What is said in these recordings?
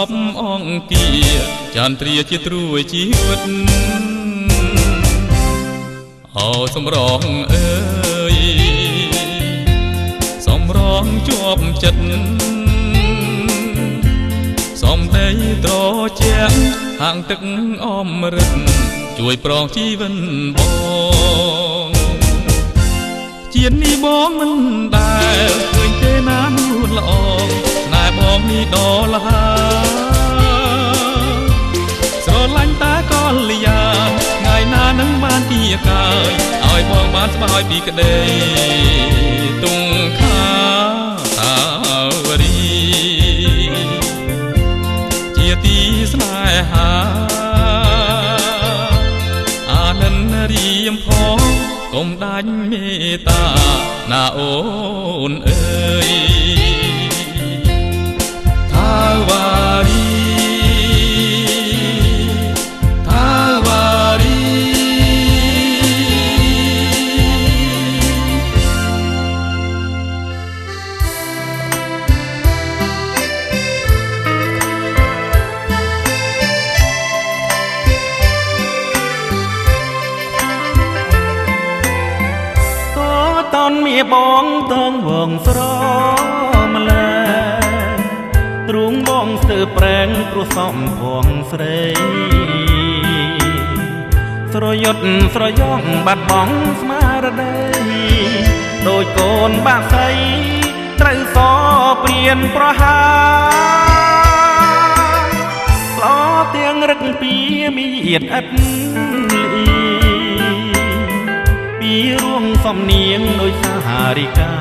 អង្គាចន្ទ្រាជាត្រួយជីវិតអូសម្រងអើយសម្រងជាប់ចិត្តសំដីត្រជាក់ហាងទឹកអមរិតជួយប្រងជីវិតបងជាតិនេះបងមិនដែលឃើញទេណានួនល្អស្នេហ៍បងនេះដល់លហាស្រឡាញ់តែកលយាថ្ងៃណានឹងបានពីកាយឲ្យបងបានស្បើយពីក្តីទុងខាតាវរីជាទីស្នេហាអានន្ទរៀមផងកុំដាច់មេត្តាណាអូនអើយថាវរីថាវរីតនមៀបងតងវងស្រម្លែទ្រូងបងស្ទើប្រែងព្រោះសំផងស្រីស្រយុតស្រយ៉ងបាត់បង់ស្មារតីដូចកូនបាក់សៃត្រូវសព្រៀនប្រហាស្លោទៀងរឹកពីមានឥតលីពីរួងសំនៀងដោយសាហារិកា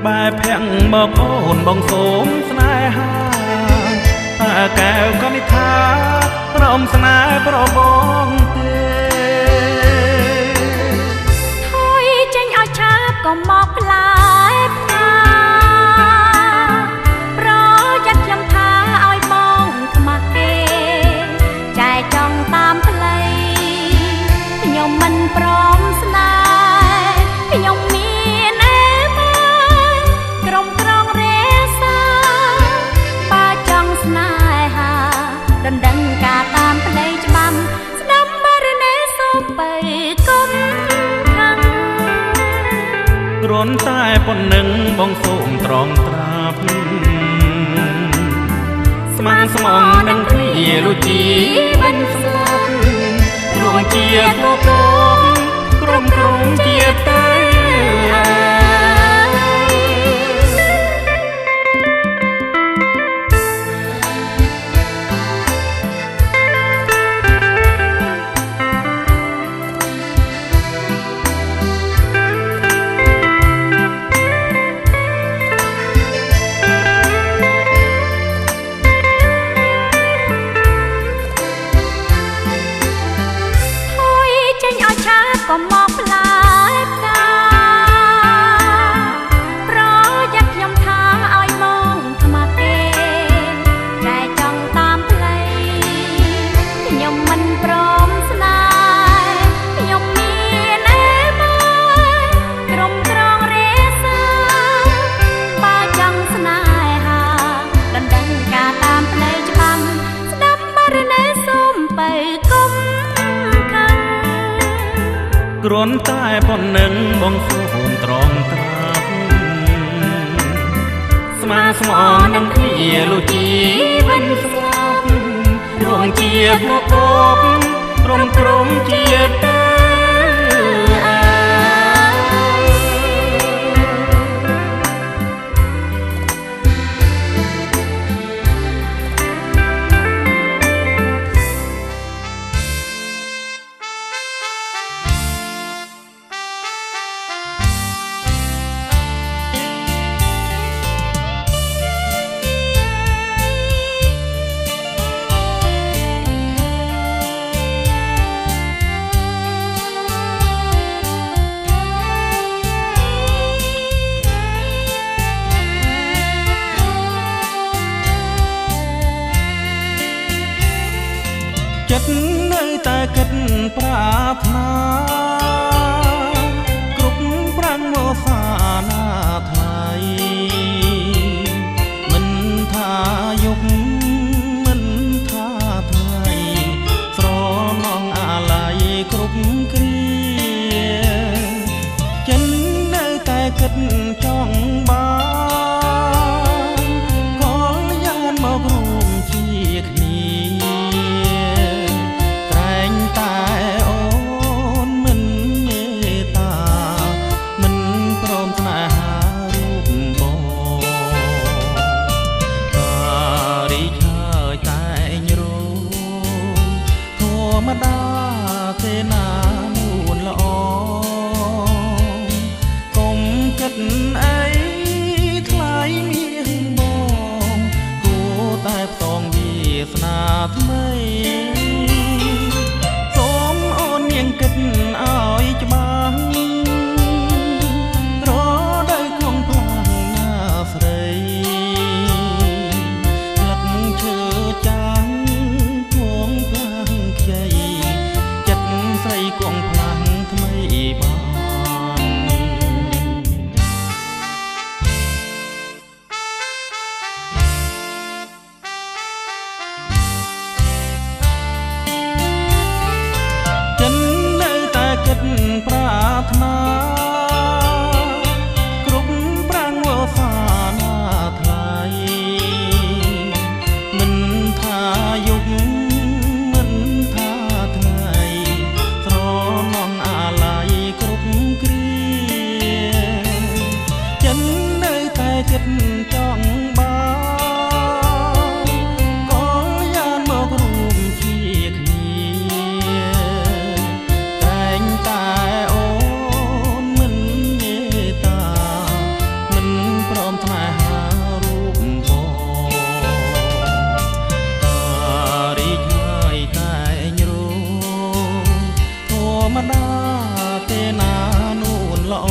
បែបភាំងមកអូនបងសូមស្នេហាតែកែវក៏មិនថាព្រមស្នេហ៍ប្របងទេថយចេញឲ្យឆាបក៏មកផ្លែផ្កាប្រយ័ត្នខ្ញុំថាឲ្យបងខ្មាស់គេចែចង់តាមផ្លូវខ្ញុំមិនព្រមស្នេហ៍ខ្ញុំមានអេមកក្រុមក្រងរេសាបើចង់ស្នេហាដណ្ដឹងការតាមផ្លូវច្បាំស្ដាំបរណេសូមបើគុំខាងគ្រាន់តែប៉ុណ្្នឹងបងសូមត្រង់ត្រាប់ស្មានស្មងនឹងគ្នាលុជីបិនស្លាប់រួងជាកកក្រុមក្រុងជាតែក៏មកផ្លែផ្កាប្រយ័ត្នខ្ញុំថាឲ្យបងខ្មាស់គេតែចង់តាមផ្លូវខ្ញុំមិនព្រមស្នេហ៍ខ្ញុំមានអេមកក្រុមក្រងរេសាបើចង់ស្នេហាដណ្ដឹងការតាមផ្លូវច្បាំស្ដាប់បរណេសូមបើគុំគ្រាន់តែប៉ុណ្្នឹងបងសូមត្រង់ត្រាប់ស្មាស្មងនឹងគ្នាលុជីវិនស្លាប់រួងជាមកគប់ក្រុមក្រុងជាតែចិត្តនៅតែគិតប្រាថ្នាគ្រប់ប្រាំងមកសាណាថ្លៃ មិន สนาថ្មីសូមអូននាងគិតឲ្យច្បាស់រដូវក្នុងផ្លាំងណាស្រីលឹកឈើចាងគងផ្លាំងខ្ចីចិត្តស្រីគង់ផ្លាំងថ្មីបានគិតប្រាថ្នាគ្រប់ប្រាំងវសាណាថ្លៃមិនថាយុគមិនថាថ្ងៃស្រណងអាល័យគ្រប់គ្រាចិននៅតែគិតចង់បានក៏យ៉ាងមករួមជាគ្នាតែអូនមិនមេត្តាមិនព្រមថ្នេហារូបបងតារីកហើយតែញរោធម្មតាទេណានួនល្អ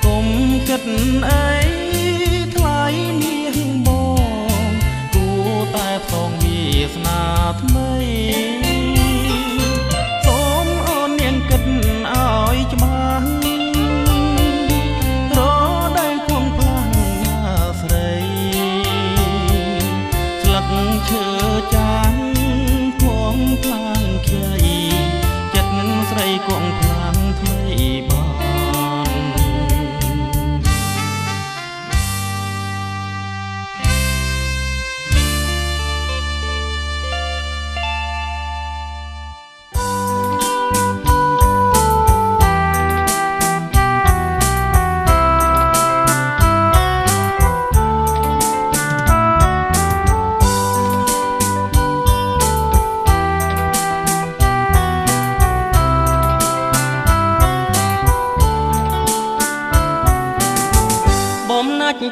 កុំគិតអីថ្លៃនាងបងគួរតែផងវាសនាថ្មីឲ្យច្បាស់រដូវគង់ផ្លាំងណាស្រីស្លឹកឈើចាងគង់ផ្លាំងខ្ចីចិត្តស្រីគង់ផ្លាំងថ្មីបាន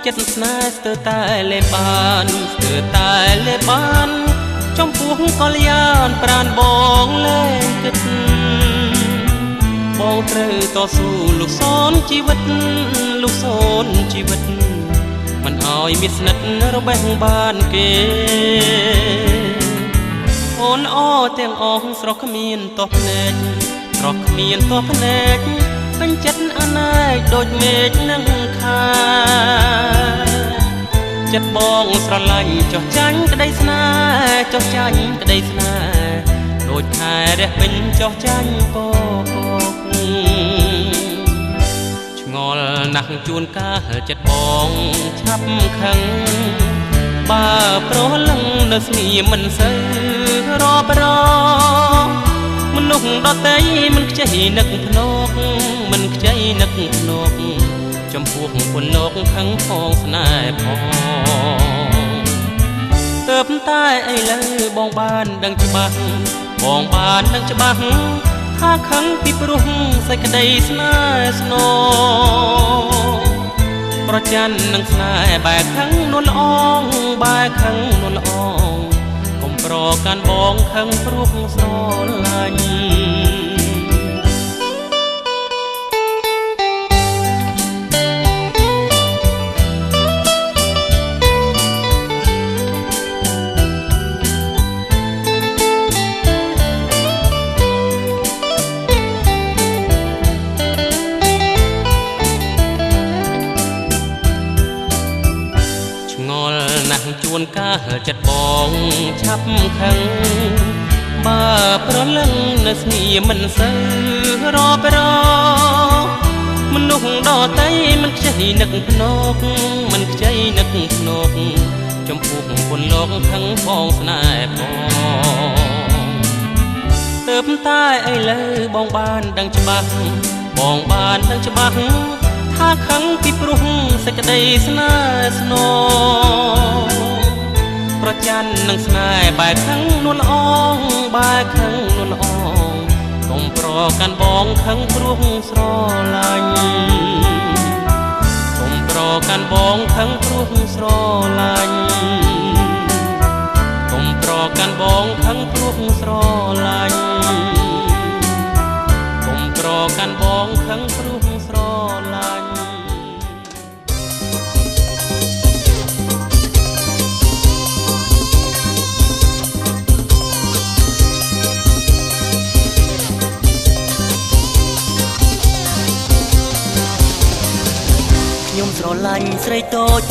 ចិត្តស្នេហ៍ស្ទើរតែលេបបានស្ទើរតែលេបបានចំពោះកល្យានប្រានបងលែងគិតបងត្រូវតស៊ូលោកសូនជីវិតលោកសូនជីវិតមិនឲ្យមានស្និទ្ធរបេះបានគេអូនអូទាំងអស់ស្រស់គ្មានតោះភ្នែកស្រស់គ្មានតោះភ្នែកពេញចិត្តអណែកដូចមេឃនឹងខាចិត្តបងស្រឡាញ់ចោះចាញ់ក្តីស្នេហ៍ចោះចាញ់ក្តីស្នេហ៍ដូចខែរះពេញចោះចាញ់ពកឆ្ងល់ណាស់ជួនកាលចិត្តបងឆាប់ខឹងបើប្រលឹងនៅស្ងៀមមិនសូវរាប់រងមនុស្សដទៃមិនខ្ចីនឹកភ្នកមិនខ្ចីនឹកភ្នកចំពោះពលលោកខឹងផងស្នេហ៍ផងទើបតែឥឡូវបងបានដឹងច្បាស់បងបានដឹងច្បាស់ថាខឹងពីព្រោះសេចក្តីស្នេហ៍ស្នងប្រច័ណ្ឌនឹងស្នេហ៍បែកខឹងនួនល្អងបែកខឹងនួនល្អងកុំប្រកាន់បងខឹងព្រោះស្រឡាញ់ជួនកាលចិត្តបងឆាប់ខឹងបើប្រលឹងនៅស្ងៀមមិនសូវរាប់រងមនុស្សដទៃមិនខ្ចីនឹកភ្នកមិនខ្ចីនឹកភ្នកចំពោះពលលោកខឹងផងស្នេហ៍ផងទើបតែឥឡូវបងបានដឹងច្បាស់បងបានដឹងច្បាស់ថាខឹងពីព្រោះសេចក្តីស្នេហ៍ស្នងប្រច័ណ្ឌនឹងស្នេហ៍បែកខឹងនួនល្អងបែកខឹងនួនល្អងកុំប្រកាន់បងខឹងព្រោះស្រឡាញ់កុំប្រកាន់បងខឹងព្រោះស្រឡាញ់ ឡាញ់កុំក្រកាន់បងខឹងព្រោះស្រឡាញ់ខ្ញុំស្រឡាញ់ស្រីតូច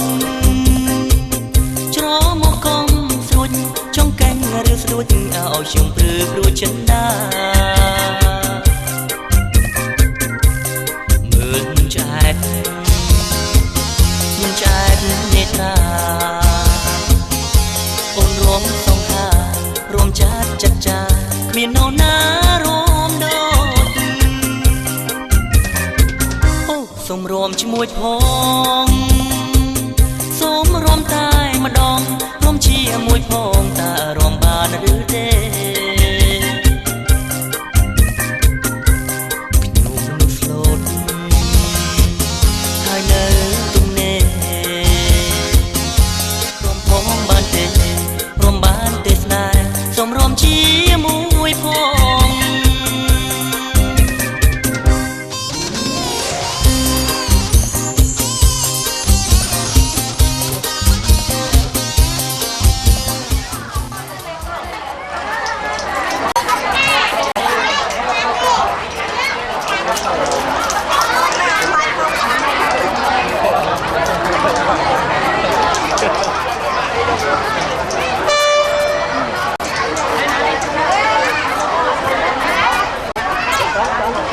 ច្រមកកុំស្រួចចង់កាញ់ឬស្ដួចឲ្យខ្ញុំព្រឺព្រោះចិនដាមើលឆ្អែតខ្ញុំឆ្អែតនេត្រាអូនរួមសង្ហារួមចាត់ចាត់ចាគ្មាននរណារួមដូចអូសូមរួមជាមួយផងសូមរួមតែម្ដងរួមជាមួយផងតើរួមបានឬទេខ្ញុំមនុស្សស្លូតហើយនៅទំនេររួមផងបានទេរួមបានទេស្នេហ៍សូមរួមជាមួយផង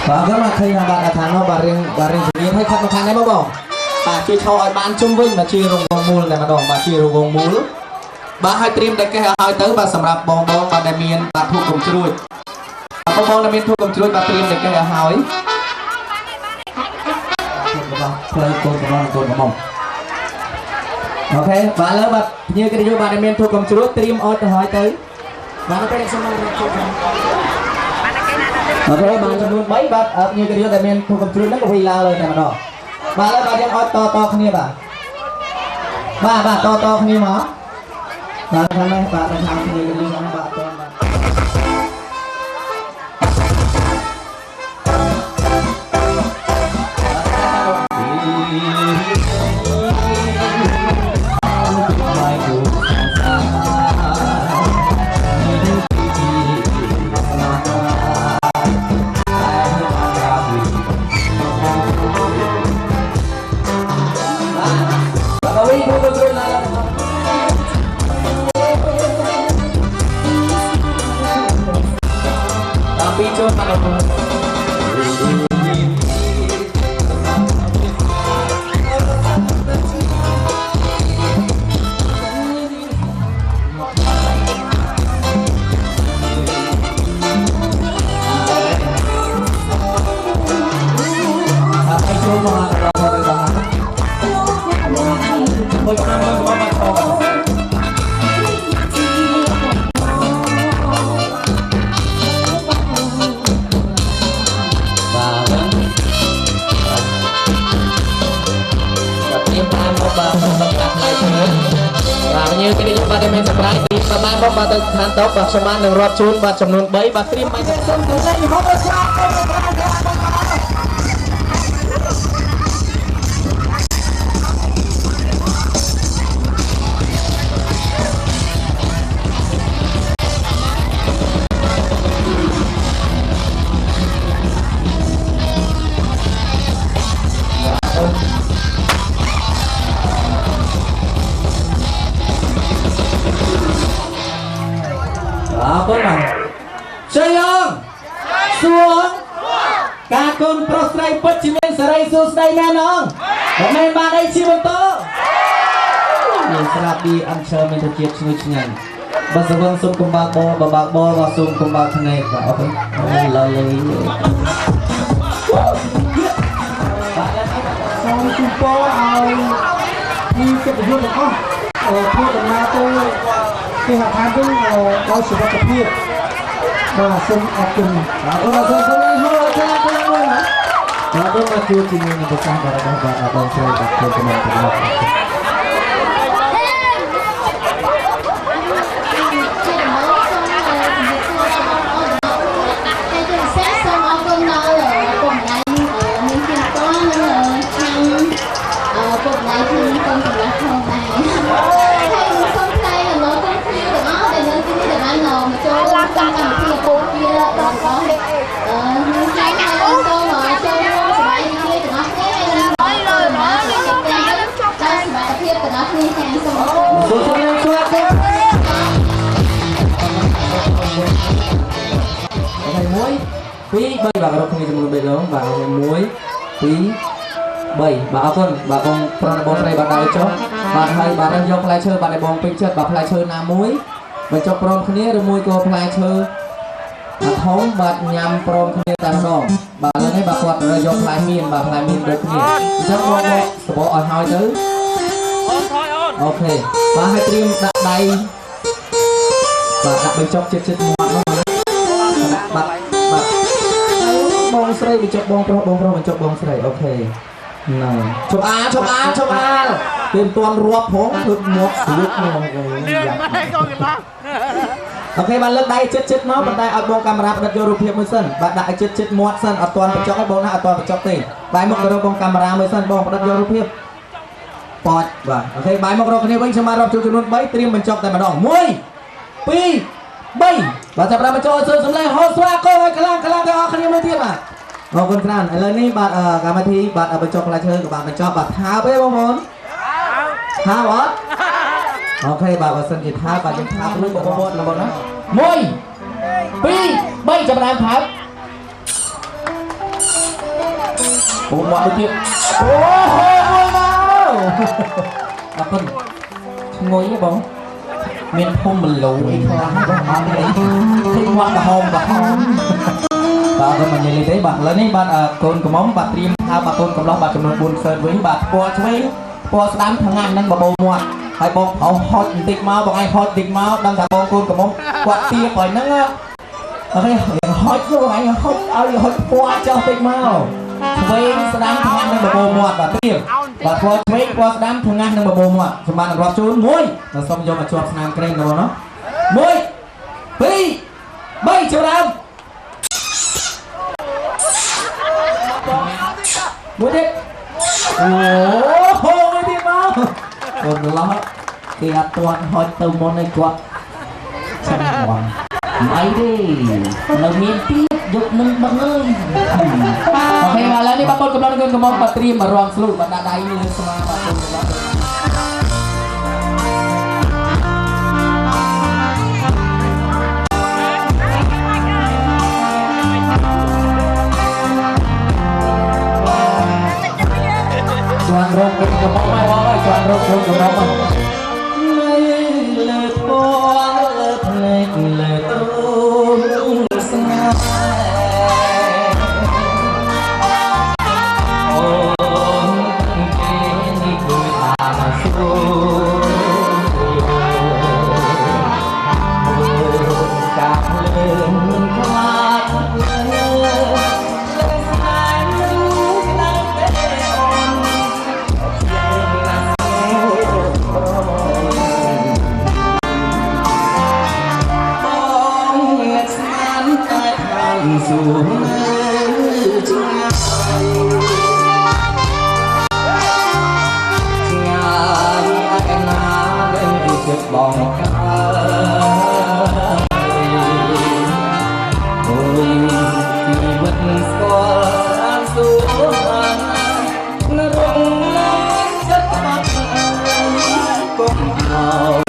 បាទក៏មកឃើញថាបាទថានោះបាទរៀងជំនាញឲ្យខាត់មកខាងនេះមកបងបាទជួយឈរឲ្យបានជុំវិញបាទជួយរងវងមូលតែម្ដងបាទជួយរងវងមូលបាទឲ្យត្រៀមតែកេះឲ្យទៅបាទសម្រាប់បងបាទដែលមានបាទធូបកុំជ្រួចបងដែលមានធូបកុំជ្រួចបាទត្រៀមតែកេះឲ្យបាទផ្លូវកូនកំងអូខេបាទលើបាទភ្ញៀវកិត្តិយសបាទដែលមានធូបកុំជ្រួចត្រៀមអត់ទៅឲ្យទៅបាទទៅសូមមកជុំអូខេបានចំនួន3បាទភ្ញៀវកិត្តិយសដែលមានធូបកំជ្រួចហ្នឹងក៏វិឡើងលើតែម្ដងបាទហើយបាទយើងអត់តគ្នាបាទតគ្នាមកបាទខាងនេះបាទខាងភ្ញៀវកិត្តិយសហ្នឹងបាទអត់តបាទnhư cái điều ba đem em sập lại thì ba ban bóc ba tới than tóc và xong ban đường rọt chun và chấm nôn bấy và stream bay xong từ đây không có sao con này chơi không xuống cả con pro stray bất chỉ men stray xuống stray men không bọn men ba đây chi một tô nhìn sạp đi ăn chơi mình thực hiện chui nhảy bây giờ con xuống cùng ba bo và xuống cùng ba thằng này và ok lời xong cùng po ai đi cái gì được không thôi được mà tôi khi học hàng cũng có sự đặc biệt và xem học cùng và là giờ tôi đi hô cho tôi luôn hả và tôi mà chưa chỉ mình được sang và đang chơi đặc biệt của mình ពី3បាទរកគ្នាចំនួន3ដងបាទ1 2 3បាទអរគុណបាទបងប្រុសបងស្រីបាទដៃចុះបាទហើយបាទយកផ្លែឈើបាទឲ្យបងពេញចិត្តបាទផ្លែឈើណាមួយបញ្ចុះព្រមគ្នាឬមួយក៏ផ្លែឈើធំបាទញ៉ាំព្រមគ្នាតែម្ដងបាទឥឡូវនេះបាទគាត់យកផ្លែមៀនបាទផ្លែមៀនដូចគ្នាអញ្ចឹងបងសបកឲ្យហើយទៅអូខេបាទឲ្យត្រៀមដាក់ដៃបាទដាក់បញ្ចុះចិត្តមាត់នោះបាទបងស្រីបញ្ចុះបងប្រុសបញ្ចុះបងស្រីអូខេហ្នឹងជប់អាពេលមិនទាន់រាប់ផងធ្វើមកស្រួលមកអូខេបាទលើកដៃចិត្តមកប៉ុន្តែឲ្យបងកាមេរ៉ាផ្ដិតយករូបភាពមួយសិនបាទដាក់ឲ្យចិត្តមាត់សិនអត់ទាន់បញ្ចុះឲ្យបងណាអត់ទាន់បញ្ចុះទេបាយមករកបងកាមេរ៉ាមួយសិនបងផ្ដិតយករូបភាពប៉ាច់បាទអូខេបាយមករកគ្នាវិញខ្ញុំមករាប់ជួបចំនួន3ត្រៀមបញ្ចុះតែម្ដង1 2 3បាទចាប់ដល់បញ្ចុះឲ្យសំឡេងហោស្វាគមន៍ឲ្យខ្លាំងទាំងអស់គ្នាមួយទៀតបាទអរគុណច្រើនឥឡូវនេះបាទកម្មវិធីបាទបញ្ចុះផ្លែឈើក៏បាទបញ្ចុះបាទថាទេបងប្អូនថាអត់អូខេបាទបើសិនជាថាបាទយើងថាខ្លួនបងប្អូនណាបងណា1 2 3ចាប់ដើមថាអូមកទៅទៀតអូហូមួយមកអរគុណឈ្ងុយទេបងមានភូមិបលូអីខ្លះបងអត់ទេឃើញមកក្រហមបាទគាត់មិននិយាយទេបាទឥឡូវនេះបាទកូនកំមុំបាទត្រៀមថាបាទកូនកំឡោះបាទចំនួន4 shirt វិញបាទពណ៌ឆ្វេងពណ៌ស្ដាំថ្ងាញ់នឹងបបោមាត់ហើយបងហត់បន្តិចមកបងឯងហត់បន្តិចមកដឹងថាបងកូនកំមុំគាត់ទៀបហើយហ្នឹងអូខេហត់ទៅបងឯងហត់ឲ្យហត់ពណ៌ចោះបន្តិចមកឆ្វេងស្ដាំថ្ងាញ់នឹងបបោមាត់បាទត្រៀមបាទពណ៌ឆ្វេងពណ៌ស្ដាំថ្ងាញ់នឹងបបោមាត់សម្រាប់រាប់ជូន1ដល់សុំយកមកជាប់ស្នាមក្រែងទៅបងណា1 2 3ចូលដើមមួយទៀតអូហូមួយទៀតមកកូនឡោះគេអត់ទាន់ហុចទៅមុនឲ្យគាត់ចាំបងអីទេនៅមានទៀតយកនឹងបងអើយអូខេបាទឥឡូវនេះបងប្អូនកំឡុងកូនកំមុំបាទត្រៀមមករងស្លូតបាទដាក់ដៃលើស្មាបាទកូនកំឡុងchuan rốt cùng cầm bóng mai bóng ơi chuan rốt cùng cầm bóng ơi lệ thoa lệ trôi xa ôm kia đi cười ta mà xuống cảm lên thoát xuống bóng ôi thì vẫn có sáng xuống nó rung lên chất mắt cũng hỏi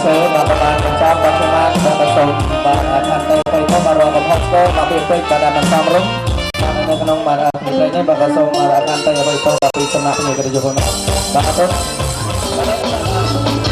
សូមបាទបានបញ្ចប់បាទខ្ញុំបាទសូមបាទខាងទៅទៅទៅបាទរកកំហុសស្គរបាទពីពេកបាទបានសំរុំនៅក្នុងបាទនេះនេះបាទសូមខាងទៅអ្វីទៅបាទពីសំណាក់នេះក៏យល់បាទអរគុណ